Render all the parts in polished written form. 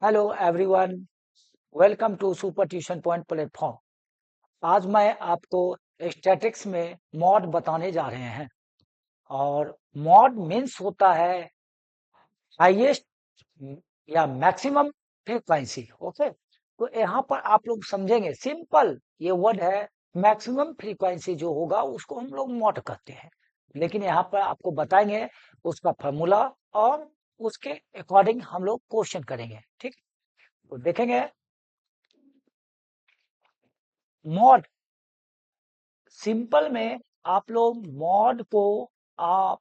Hello everyone, welcome to super tuition point platform. आज मैं आपको स्टैटिक्स में मॉड बताने जा रहे हैं। और मॉड मीन्स होता है हाईएस्ट या मैक्सिमम फ्रीक्वेंसी। ओके, तो यहाँ पर आप लोग समझेंगे, सिंपल ये वर्ड है। मैक्सिमम फ्रीक्वेंसी जो होगा उसको हम लोग मॉड कहते हैं, लेकिन यहाँ पर आपको बताएंगे उसका फॉर्मूला और उसके अकॉर्डिंग हम लोग क्वेश्चन करेंगे। ठीक, तो देखेंगे मॉड। सिंपल में आप लोग मॉड को आप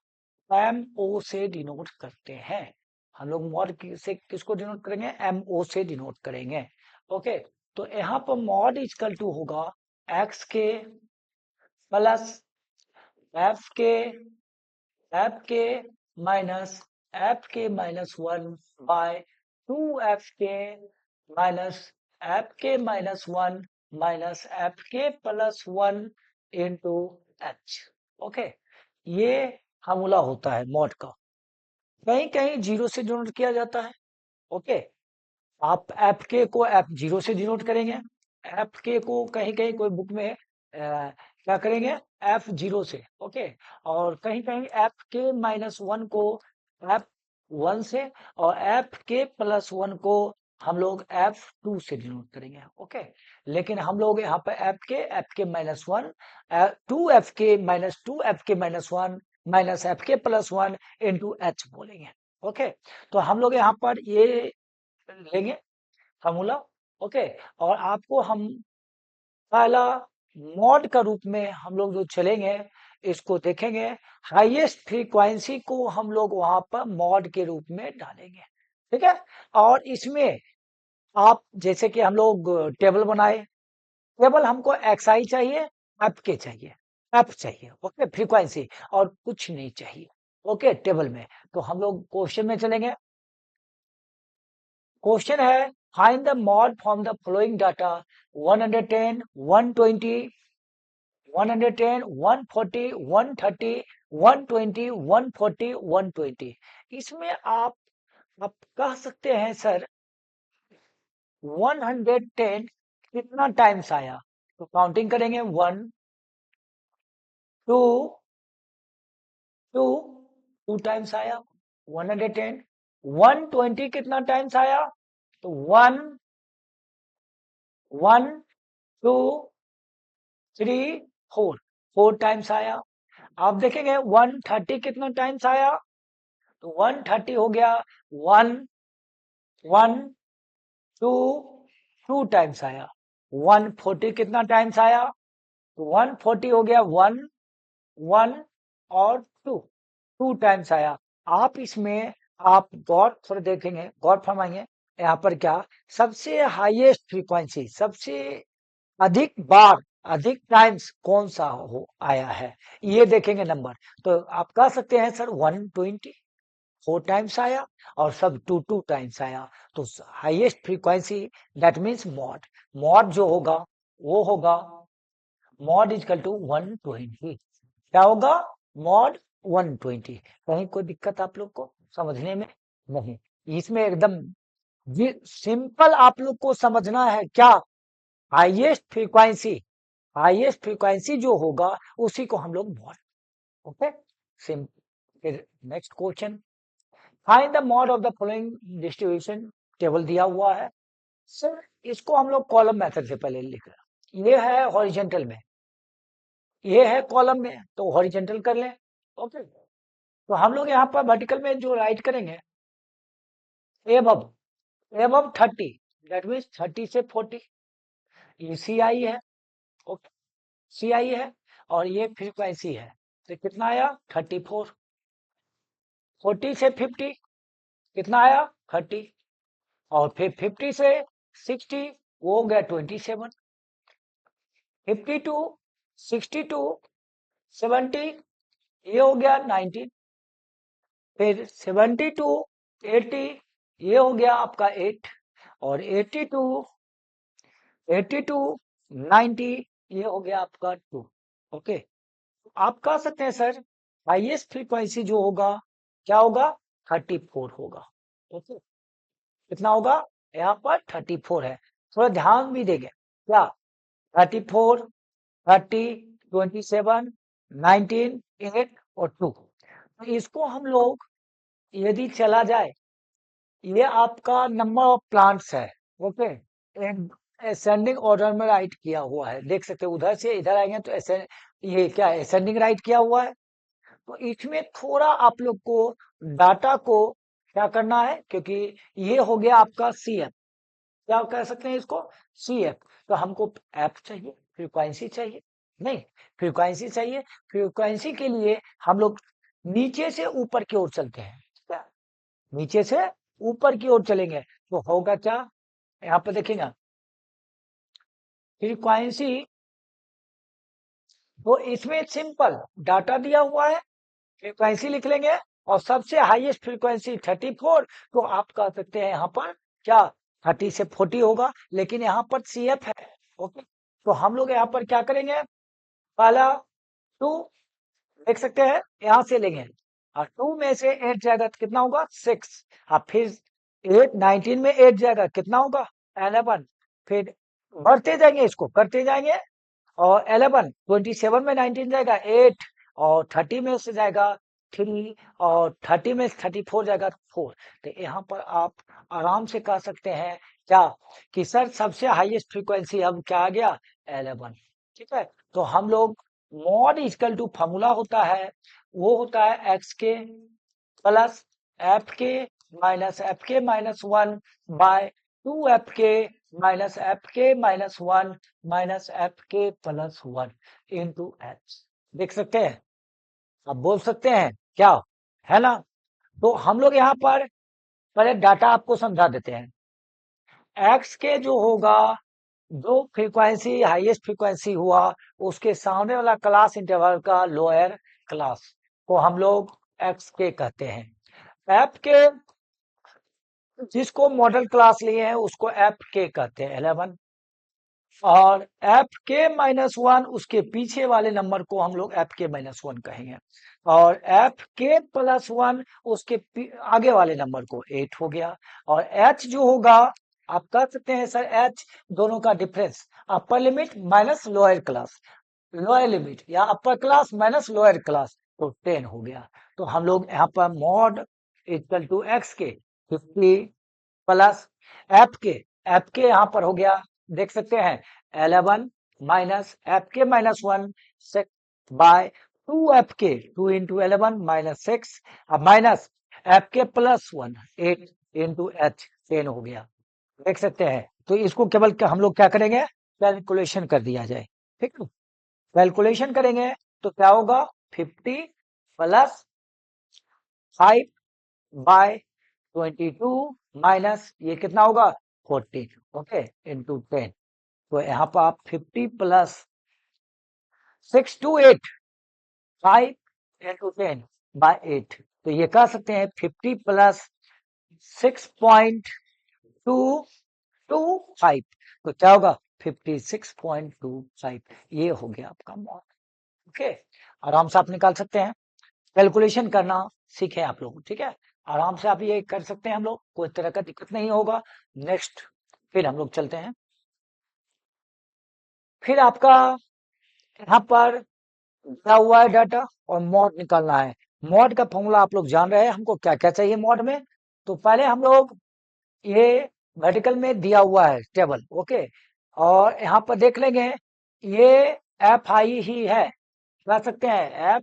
एम ओ से डिनोट करते हैं। हम लोग मॉड से किसको डिनोट करेंगे? एम ओ से डिनोट करेंगे। ओके, तो यहाँ पर मॉड इजकल टू होगा एक्स के प्लस एफ के माइनस एफ के minus one by two F के माइनस एफ के माइनस वन माइनस एफ के plus one into H. Okay, ये फार्मूला होता है मॉड का। कहीं कहीं जीरो से डिनोट किया जाता है। ओके, आप एफ के को एफ जीरो से डिनोट करेंगे, एफ के को कहीं कहीं कोई बुक में क्या करेंगे? एफ जीरो से। ओके, और कहीं कहीं एफ के माइनस वन को एफ वन से, और एफ के प्लस वन को हम लोग एफ टू से डिनोट करेंगे। ओके, लेकिन हम लोग यहाँ पे एफ के माइनस वन, टू एफ के माइनस वन माइनस एफ के प्लस वन इंटू एच बोलेंगे। ओके, तो हम लोग यहाँ पर ये लेंगे फार्मूला। ओके, और आपको हम पहला मॉड का रूप में हम लोग जो चलेंगे, इसको देखेंगे। हाईएस्ट फ्रीक्वेंसी को हम लोग वहां पर मॉड के रूप में डालेंगे। ठीक है, और इसमें आप जैसे कि हम लोग टेबल बनाए, टेबल हमको एक्सआई चाहिए, एफ के चाहिए, एफ चाहिए। ओके, फ्रीक्वेंसी और कुछ नहीं चाहिए। ओके, टेबल में तो हम लोग क्वेश्चन में चलेंगे। क्वेश्चन है find the mod from the following data 110 120 110 140 130 120 140 120। इसमें आप कह सकते हैं सर 110 कितना टाइम्स आया, तो काउंटिंग करेंगे 1 2 2 टू टाइम्स आया 110। 120 कितना टाइम्स आया, तो 1 1 2 3 4 4 टाइम्स आया। आप देखेंगे 130 कितना टाइम्स आया, तो 130 हो गया 1 1 2 2 टाइम्स आया। 140 कितना टाइम्स आया, तो 140 हो गया 1 1 और 2 2 टाइम्स आया। आप इसमें आप गौर थोड़ा देखेंगे, गौर फरमाएंगे यहाँ पर क्या सबसे हाईएस्ट फ्रीक्वेंसी, सबसे अधिक बार, अधिक टाइम्स कौन सा हो आया है, ये देखेंगे नंबर। तो आप कह सकते हैं सर 120 4 टाइम्स आया और सब 2 टाइम्स आया, तो highest frequency that means mod. Mod जो होगा वो होगा मॉड इजकल टू 120। क्या होगा? मॉड 120। कहीं कोई दिक्कत आप लोग को समझने में? नहीं, इसमें एकदम ये सिंपल आप लोग को समझना है। क्या? हाईएस्ट फ्रीक्वेंसी, हाईएस्ट फ्रीक्वेंसी जो होगा उसी को हम लोग मॉड। Okay, simple. फिर next question, find the mode of the following distribution. Table दिया हुआ है सर, इसको हम लोग कॉलम मेथड से पहले लिख रहे हैं। ये है हॉरिजेंटल में, ये है कॉलम में, तो हॉरिजेंटल कर लें। ओके, तो हम लोग यहाँ पर वर्टिकल में जो राइट करेंगे एबव, एबव 30, दैट मीन्स 30 से 40, ये सी आई है। ओके, सी आई है और ये फ्रीक्वेंसी है, तो कितना आया 34। 40 से 50 कितना आया 30, और फिर 50 से 60 वो हो गया 27। 52 62 70 ये हो गया 19। फिर 72 80 ये हो गया आपका 8, और 82 90 ये हो गया आपका 2। ओके, आप कह सकते हैं सर हाईएस्ट फ्रीक्वेंसी जो होगा क्या होगा 34 होगा। ओके, कितना होगा यहाँ पर 34 है। थोड़ा ध्यान भी देंगे क्या, 34, 30, 27, 19, 8 और 2। तो इसको हम लोग यदि चला जाए, ये आपका नंबर ऑफ प्लांट्स है, ओके, असेंडिंग ऑर्डर में राइट किया हुआ है, देख सकते हैं उधर से इधर आएंगे तो ऐसे, ये क्या है, असेंडिंग राइट किया हुआ है। तो इसमें थोड़ा आप लोग को डाटा को क्या करना है, क्योंकि ये हो गया आपका CF, क्या कह सकते हैं इसको, CF। तो हमको एफ चाहिए, फ्रीक्वेंसी चाहिए, नहीं फ्रीक्वेंसी चाहिए। फ्रीक्वेंसी के लिए हम लोग नीचे से ऊपर की ओर चलते हैं, क्या नीचे से ऊपर की ओर चलेंगे तो होगा क्या, यहाँ पर देखिएगा फ्रीक्वेंसी, तो इसमें सिंपल डाटा दिया हुआ है, फ्रीक्वेंसी लिख लेंगे और सबसे हाईएस्ट फ्रीक्वेंसी 34, तो आप कह सकते हैं यहाँ पर क्या 30 से 40 होगा, लेकिन यहाँ पर CF है, ओके। तो हम लोग यहाँ पर क्या करेंगे, पहला 2 देख सकते हैं, यहाँ से लेंगे और 2 में से 8 जाएगा तो कितना होगा 6, और फिर 8 19 में 8 जाएगा कितना होगा 11, फिर बढ़ते जाएंगे, इसको करते जाएंगे, और 11 27 में 19 जाएगा 8, और 30 में से जाएगा 3, और 30 में से 34 जाएगा 4। तो यहाँ पर आप आराम से कह सकते हैं क्या कि सर सबसे हाईएस्ट फ्रीक्वेंसी अब क्या आ गया 11, ठीक है। तो हम लोग मॉड इक्वल टू फॉर्मूला होता है, वो होता है एक्स के प्लस एफ के माइनस एफ के माइनस 1 बाय 2 एफ के माइनस 1 माइनस एफ के प्लस 1 इंटू एच। देख सकते हैं, अब बोल सकते हैं क्या, है ना। तो हम लोग यहाँ पर पहले डाटा आपको समझा देते हैं। एक्स के जो होगा, जो फ्रीक्वेंसी हाईएस्ट फ्रीक्वेंसी हुआ, उसके सामने वाला क्लास इंटरवल का लोअर क्लास को हम लोग एक्स के कहते हैं। एफ के जिसको मॉडल क्लास लिए हैं उसको एफ के कहते हैं 11, और एफ के माइनस 1 उसके पीछे वाले नंबर को हम लोग एफ के माइनस 1 कहेंगे, और एफ के प्लस 1 उसके आगे वाले नंबर को 8 हो गया। और एच जो होगा, आप कह सकते हैं सर एच दोनों का difference, upper limit minus lower class, lower limit या upper class minus lower class, तो 10 हो गया। तो हम लोग यहाँ पर मॉड इक्वल टू एक्स के 50 प्लस एफ के यहाँ पर हो गया, देख सकते हैं 11 माइनस एफ के माइनस 1 बाय 2 2 इंटू 11 माइनस 6, अब माइनस एफ के प्लस 1 8 इंटू एच 10 हो गया, देख सकते हैं। तो इसको केवल हम लोग क्या करेंगे, कैलकुलेशन कर दिया जाए, ठीक है। कैलकुलेशन करेंगे तो क्या होगा 50 प्लस 5 बाय 22 माइनस ये कितना होगा 14, ओके, इंटू 10। तो यहाँ पर आप 50 प्लस 6 टू 8 5 इंटू 10 बाय 8, तो ये कह सकते हैं 50 प्लस 6.225, तो क्या होगा 56.25, ये हो गया आपका मॉड, ओके। आराम से आप निकाल सकते हैं, कैलकुलेशन करना सीखे आप लोग, ठीक है। आराम से आप ये कर सकते हैं, हम लोग कोई तरह का दिक्कत नहीं होगा। नेक्स्ट फिर हम लोग चलते हैं, फिर आपका यहाँ पर क्या हुआ है डाटा और मॉड निकालना है। मॉड का फॉर्मूला आप लोग जान रहे हैं, हमको क्या क्या चाहिए मॉड में। तो पहले हम लोग ये वर्टिकल में दिया हुआ है टेबल, ओके, और यहाँ पर देख लेंगे ये एफ आई ही है, कह सकते हैं एफ,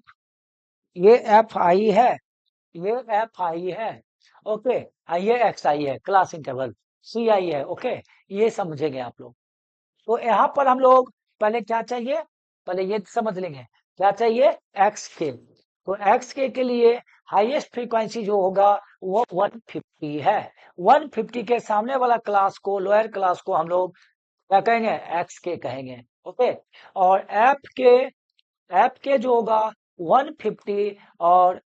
ये एफ आई है, ये एफ आई है, ओके, ये एक्स आई है क्लास इंटरवल, सी आई है, ओके, ये समझेंगे आप लोग। तो यहाँ पर हम लोग पहले क्या चाहिए, पहले ये समझ लेंगे क्या चाहिए, एक्स के। तो एक्स के लिए हाईएस्ट फ्रीक्वेंसी जो होगा वो 150 है। 150 के सामने वाला क्लास को, लोअर क्लास को हम लोग क्या कहेंगे, एक्स के कहेंगे, ओके। और एफ के जो होगा 150, और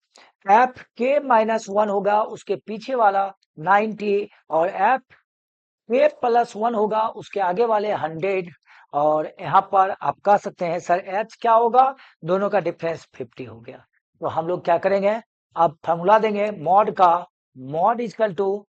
एफ के माइनस 1 होगा उसके पीछे वाला 90, और एफ के प्लस 1 होगा उसके आगे वाले 100, और यहाँ पर आप कह सकते हैं सर एच क्या होगा, दोनों का डिफरेंस 50 हो गया। तो हम लोग क्या करेंगे, अब फॉर्मूला देंगे मॉड का, मॉड इजकल टू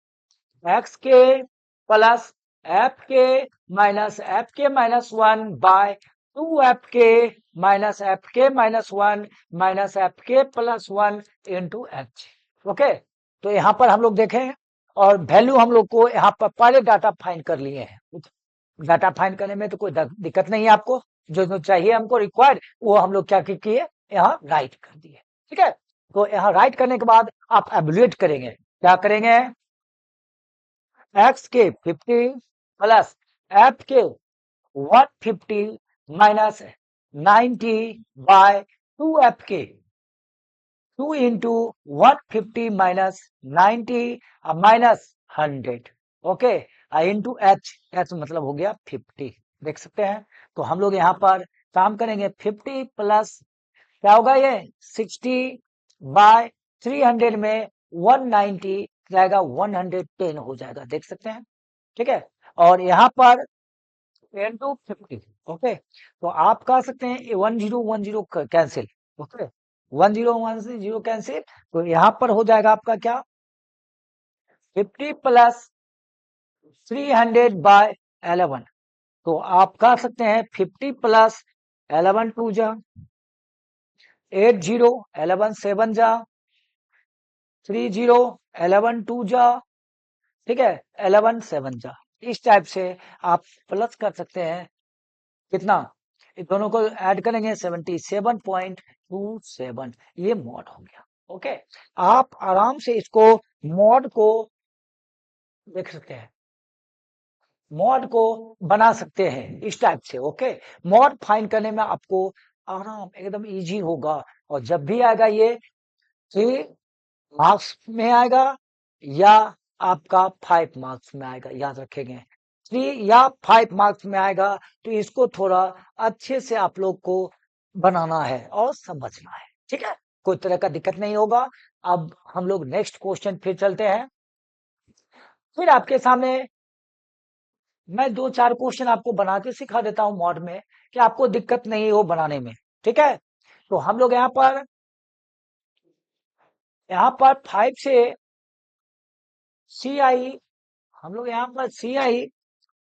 एक्स के प्लस एफ के माइनस एफ के माइनस 1 बाय 2 एफ के माइनस एफ के माइनस 1 माइनस एफ के प्लस 1 इंटू एच। ओके, तो यहाँ पर हम लोग देखें और वैल्यू हम लोग को यहाँ पर पहले डाटा फाइंड कर लिए हैं। डाटा फाइंड करने में तो कोई दिक्कत नहीं है आपको, जो जो चाहिए हमको रिक्वायर्ड वो हम लोग क्या किए यहाँ राइट कर दिए। ठीक है, तो यहाँ राइट करने के बाद आप एवल्यूएट करेंगे, क्या करेंगे, एक्स के 50 प्लस एफ के 150 माइनस 90 बाय 2 एफ के 2 into 150 minus 90 minus 100। Okay, into H, H मतलब हो गया 50, देख सकते हैं। तो हम लोग यहाँ पर काम करेंगे 50 प्लस क्या होगा ये 60 बाय 300 में 190 जाएगा 110 हो जाएगा, देख सकते हैं। ठीक है, और यहाँ पर इंटू 50। ओके, तो आप कह सकते हैं 1010 कैंसिल। ओके, 1010 कैंसिल, तो यहाँ पर हो जाएगा आपका क्या 50 प्लस 300 बाय 11। तो आप कह सकते हैं 50 प्लस 11 टू जा 80, 11 7 जा 30, 11 टू जा, ठीक है, 11 7 जा। इस टाइप से आप प्लस कर सकते हैं कितना, इन दोनों को ऐड करेंगे 77.27, ये मॉड हो गया। ओके, आप आराम से इसको मॉड को देख सकते हैं, मॉड को बना सकते हैं इस टाइप से। ओके, मॉड फाइंड करने में आपको आराम एकदम इजी होगा, और जब भी आएगा ये 3 मार्क्स में आएगा या आपका 5 मार्क्स में आएगा, याद रखेंगे 3 या 5 मार्क्स में आएगा। तो इसको थोड़ा अच्छे से आप लोग को बनाना है और समझना है। ठीक है, कोई तरह का दिक्कत नहीं होगा। अब हम लोग नेक्स्ट क्वेश्चन फिर चलते हैं। फिर आपके सामने मैं 2-4 क्वेश्चन आपको बना के सिखा देता हूं मॉड में, कि आपको दिक्कत नहीं हो बनाने में। ठीक है, तो हम लोग यहाँ पर 5 से सी आई, हम लोग यहाँ पर सी आई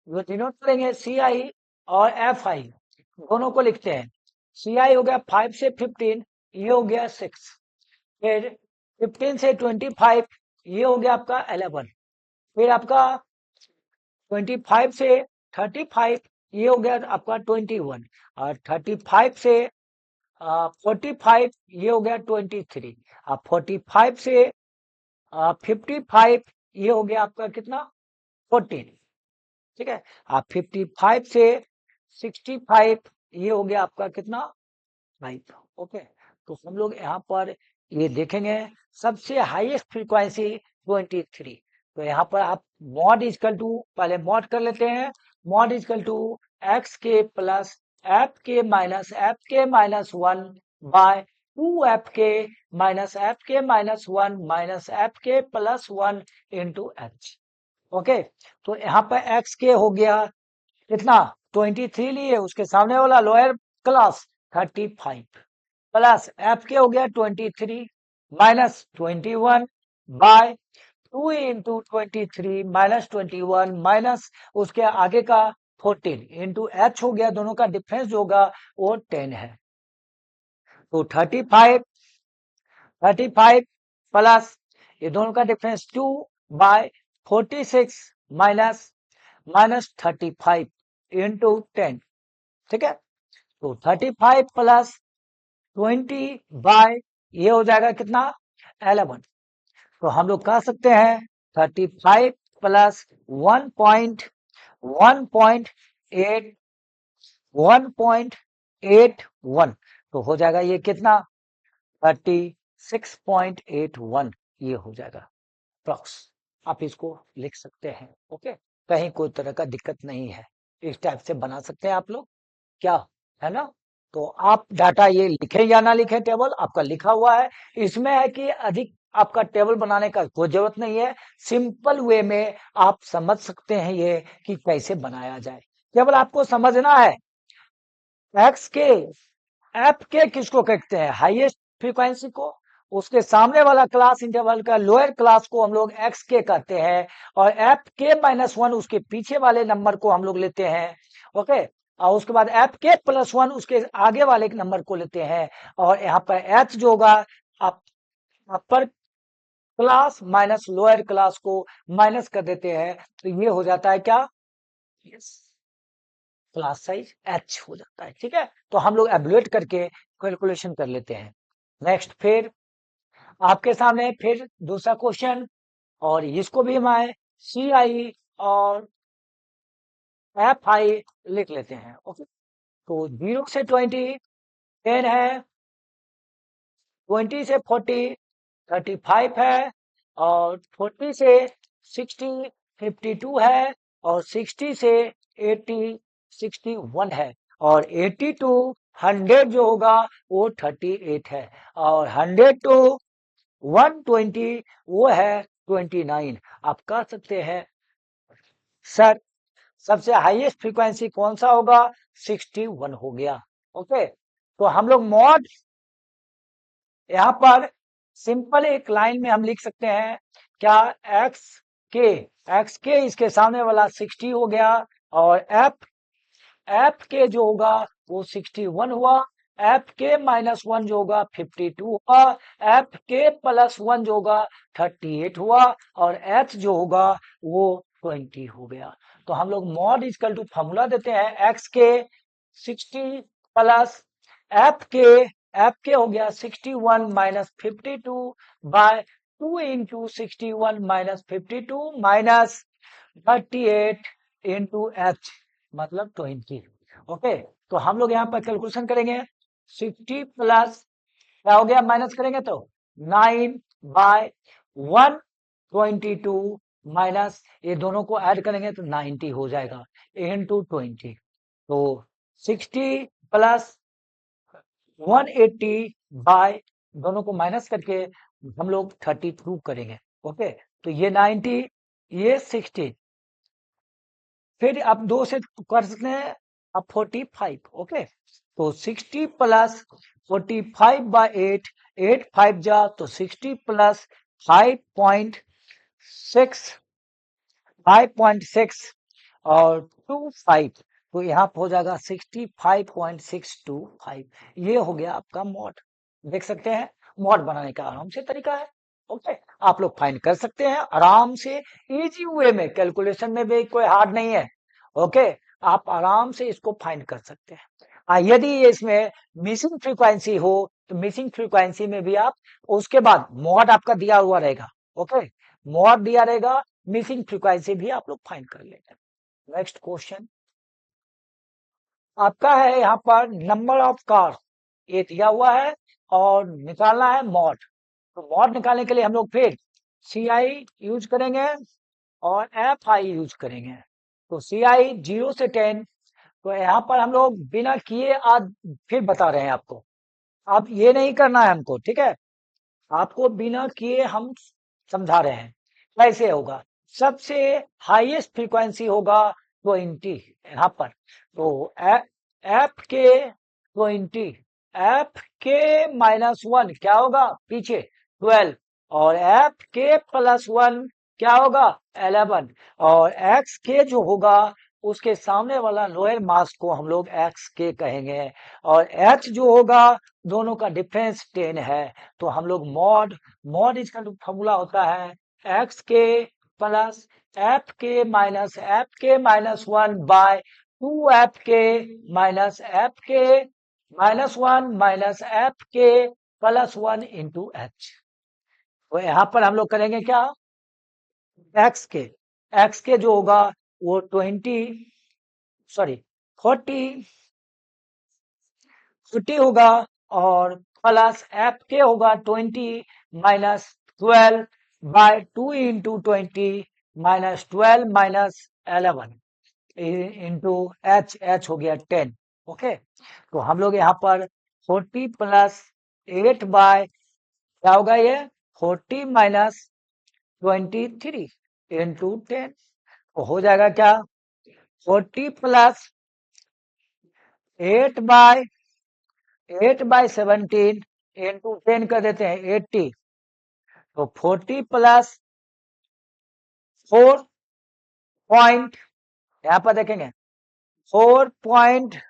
डिनोट करेंगे, सी आई और एफ आई दोनों को लिखते हैं। सी आई हो गया 5 से 15, ये हो गया 6, फिर 15 से 25, ये हो गया आपका 11, फिर आपका 25 से 35, ये हो गया आपका 21, और 35 से 45, ये हो गया 23, और 45 से 55, ये हो गया आपका कितना 14। ठीक है, आप 55 से 65, ये हो गया आपका कितना 5। ओके, तो हम लोग यहाँ पर ये देखेंगे सबसे हाईएस्ट फ्रीक्वेंसी 23। तो यहाँ पर आप मॉड इजकल टू, पहले मॉड कर लेते हैं, मॉड इजकल टू एक्स के प्लस एफ के माइनस एफ के माइनस 1 बाय 2 एफ के माइनस एफ के माइनस 1 माइनस एफ के प्लस 1 इंटू एच। ओके, तो यहाँ पर एक्स के हो गया कितना 23 लिए, उसके सामने वाला लोअर क्लास 35 प्लस एफ के हो गया 23 minus 21 by 2 into 23 minus 21 minus उसके आगे का 14 इंटू एच हो गया, दोनों का डिफरेंस जो होगा वो 10 है। तो 35 प्लस ये दोनों का डिफरेंस 2 बाय 46 माइनस 35 इंटू 10। ठीक है, तो 35 प्लस 20 बाय ये हो जाएगा कितना 11। तो हम लोग कह सकते हैं 35 प्लस 1.81, तो हो जाएगा ये कितना 36.81, ये हो जाएगा अप्रॉक्स। आप इसको लिख सकते हैं। ओके, कहीं कोई तरह का दिक्कत नहीं है, इस टाइप से बना सकते हैं आप लोग, क्या है ना। तो आप डाटा ये लिखें या ना लिखें, टेबल आपका लिखा हुआ है, इसमें है कि अधिक आपका टेबल बनाने का कोई जरूरत नहीं है। सिंपल वे में आप समझ सकते हैं ये कि कैसे बनाया जाए, केवल आपको समझना है। एक्स के एफ के किसको कहते हैं, हाईएस्ट फ्रीक्वेंसी को, उसके सामने वाला क्लास इंटरवल का लोअर क्लास को हम लोग एक्स के कहते हैं, और एफ के माइनस वन उसके पीछे वाले नंबर को हम लोग लेते हैं। ओके, और उसके बाद एफ के प्लस वन उसके आगे वाले नंबर को लेते हैं, और यहाँ पर एच जो होगा अपर क्लास माइनस लोअर क्लास को माइनस कर देते हैं, तो ये हो जाता है क्या, यस, क्लास साइज एच हो जाता है। ठीक है, तो हम लोग एब्लुएट करके कैलकुलेशन कर लेते हैं। नेक्स्ट, फिर आपके सामने फिर दूसरा क्वेश्चन, और इसको भी हम सी आई और एफ आई लिख लेते हैं। ओके, तो 0 से 20 10 है, 20 से 40 35 है, और 40 से 60 52 है, और 60 से 80 61 है, और 80 टू 100 जो होगा वो 38 है, और 100 टू 120 वो है 29। आप कह सकते हैं सर सबसे हाईएस्ट फ्रीक्वेंसी कौन सा होगा, 61 हो गया। ओके, तो हम लोग मॉड यहाँ पर सिंपल एक लाइन में हम लिख सकते हैं क्या, एक्स के इसके सामने वाला 60 हो गया, और एफ के जो होगा वो 61 हुआ, एफ के माइनस वन जो होगा 52 हुआ, एफ के प्लस वन जो होगा 38 हुआ, और एच जो होगा वो 20 हो गया। तो हम लोग मॉड इक्वल टू फॉर्मूला देते हैं एक्स के 60 प्लस एफ के हो गया 61 minus 52 by 2 into 61 minus 52 minus 38 into H मतलब 20। ओके, तो हम लोग यहाँ पर कैलकुलेशन करेंगे, 60 प्लस क्या हो गया, माइनस करेंगे तो 9 बाय 122 माइनस ये दोनों को ऐड करेंगे तो 90 हो जाएगा इंटू 20। तो 60 प्लस 180 बाय दोनों को माइनस करके हम लोग 32 करेंगे। ओके, तो ये 90 ये 60, फिर आप दो से कर सकते हैं अब 45। ओके, तो 60 प्लस 45 बाय 8, 8 5 जा तो 60 प्लस 5.6 5.6 और 25, तो यहाँ पर हो जाएगा 65.625। ये हो गया आपका मॉड। देख सकते हैं मॉड बनाने का आराम से तरीका है। ओके, आप लोग फाइंड कर सकते हैं आराम से, इजी वे में, कैलकुलेशन में भी कोई हार्ड नहीं है। ओके, आप आराम से इसको फाइंड कर सकते हैं। यदि इसमें मिसिंग फ्रीक्वेंसी हो तो मिसिंग फ्रीक्वेंसी में भी आप उसके बाद मॉड आपका दिया हुआ रहेगा। ओके, मॉड दिया रहेगा, मिसिंग फ्रीक्वेंसी भी आप लोग फाइंड कर लेंगे। नेक्स्ट क्वेश्चन आपका है यहाँ पर नंबर ऑफ कार ये दिया हुआ है और निकालना है मॉड। तो मॉड निकालने के लिए हम लोग फिर सी आई यूज करेंगे और एफ आई यूज करेंगे। तो सी आई 0 से 10, तो यहाँ पर हम लोग बिना किए आज फिर बता रहे हैं आपको, आप ये नहीं करना है हमको, ठीक है, आपको बिना किए हम समझा रहे हैं कैसे होगा। सबसे हाईएस्ट फ्रीक्वेंसी होगा 20 यहाँ पर, तो एफ के 20, एफ के माइनस वन क्या होगा पीछे 12, और एफ के प्लस वन क्या होगा 11, और एक्स के जो होगा उसके सामने वाला लोअर मास को हम लोग एक्स के कहेंगे, और एच जो होगा दोनों का डिफरेंस 10 है। तो हम लोग मॉड इसका फॉर्मूला होता है एक्स के प्लस एफ के माइनस वन बाय 2 एफ के माइनस वन माइनस एफ के प्लस वन इंटू एच। तो यहाँ पर हम लोग करेंगे क्या, एक्स के जो होगा वो 40 होगा, और प्लस एफ के होगा 20 minus 12 by 2 into 20 minus 12 minus 11 into H हो गया 10। ओके, तो हम लोग यहाँ पर 40 प्लस 8 बाय क्या होगा ये 40 माइनस 23 इंटू 10, तो हो जाएगा क्या 40 प्लस 8 बाय 17 इंटू 10 कर देते हैं 80, तो 40 प्लस 4 पॉइंट, यहां पर देखेंगे 4.7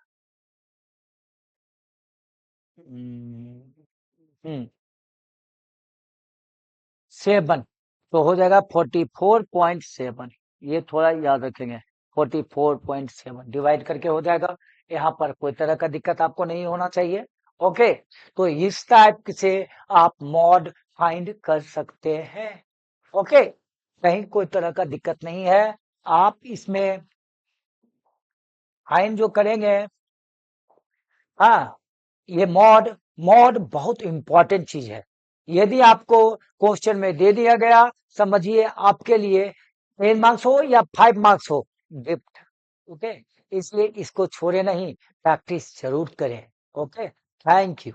तो हो जाएगा 44.7। ये थोड़ा याद रखेंगे, 44.7 डिवाइड करके हो जाएगा। यहाँ पर कोई तरह का दिक्कत आपको नहीं होना चाहिए। ओके, तो इस टाइप से आप मॉड फाइंड कर सकते हैं। ओके, कहीं कोई तरह का दिक्कत नहीं है। आप इसमें फाइंड जो करेंगे, हाँ, ये मॉड मॉड बहुत इंपॉर्टेंट चीज है। यदि आपको क्वेश्चन में दे दिया गया, समझिए आपके लिए 10 मार्क्स हो या 5 मार्क्स हो, गिफ्ट। ओके, इसलिए इसको छोड़े नहीं, प्रैक्टिस जरूर करें। Okay, thank you.